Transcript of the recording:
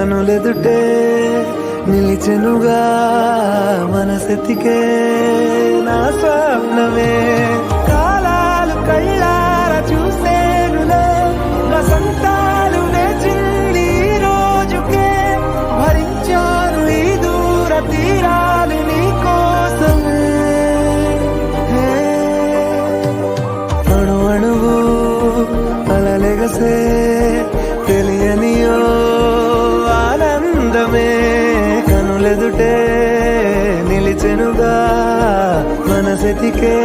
కనులెదుటే నిలిచెనుగా మనసెతికే నా స్వప్నమే కాలాలు కళ్ళార చూసేనులే వసంతాలు వేచింది ఈ రోజుకే భరించాను ఈ దూర తీరాలు నీ కోసమే అణు అణువు అలలెగసే తెలియనియో ఆనందమే కనులెదుటే నిలిచెనుగా మనసెతికే